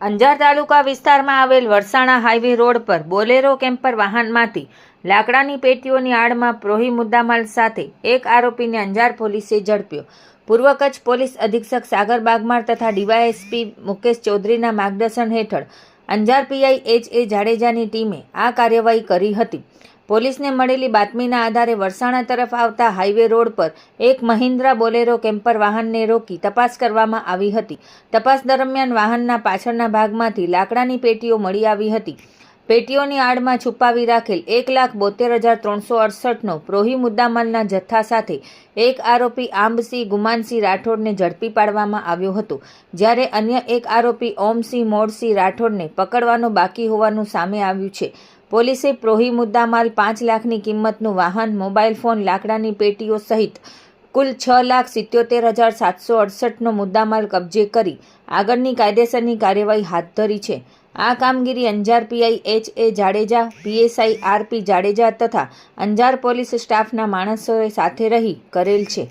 અંજાર તાલુકા વિસ્તારમાં આવેલ Varsana highway road પર બોલેરો કેમ્પર વાહનમાંથી લાકડાની પેટીઓની આડમાં પ્રોહી મુદ્દામાલ સાથે એક આરોપીને અંજાર પોલીસે ઝડપ્યો। પૂર્વ કચ્છ પોલીસ અધિક્ષક સાગર બાગમાર તથા ડીવાયએસપી મુકેશ ચૌધરીના માર્ગદર્શન હેઠળ અંજાર પીઆઈ એચ.એ. જાડેજાની ટીમે આ કાર્યવાહી કરી હતી। પોલીસને મળેલી બાતમીના આધારે વરસાણા તરફ આવતા હાઈવે રોડ પર એક મહિન્દ્રા બોલેરો કેમ્પર વાહનને રોકી તપાસ કરવામાં આવી હતી। તપાસ દરમિયાન વાહનના પાછળના ભાગમાંથી લાકડાની પેટીઓ મળી આવી હતી। પેટીઓની આડમાં છુપાવી રાખેલ 1,72,368નો પ્રોહી મુદ્દામાલના જથ્થા સાથે એક આરોપી આંબસિંહ ગુમાનસિંહ રાઠોડને ઝડપી પાડવામાં આવ્યો હતો, જ્યારે અન્ય એક આરોપી ઓમસિંહ મોડસિંહ રાઠોડને પકડવાનો બાકી હોવાનું સામે આવ્યું છે। પોલીસે પ્રોહી મુદ્દામાલ 5 લાખની કિંમતનું વાહન, મોબાઈલ ફોન, લાકડાની પેટીઓ સહિત કુલ 6,77,768નો મુદ્દામાલ કબજે કરી આગળની કાયદેસરની કાર્યવાહી હાથ ધરી છે। આ કામગીરી અંજાર પીઆઈ એચ.એ. જાડેજા, પીએસઆઈ આર.પી. જાડેજા તથા અંજાર પોલીસ સ્ટાફના માણસોએ સાથે રહી કરેલ છે।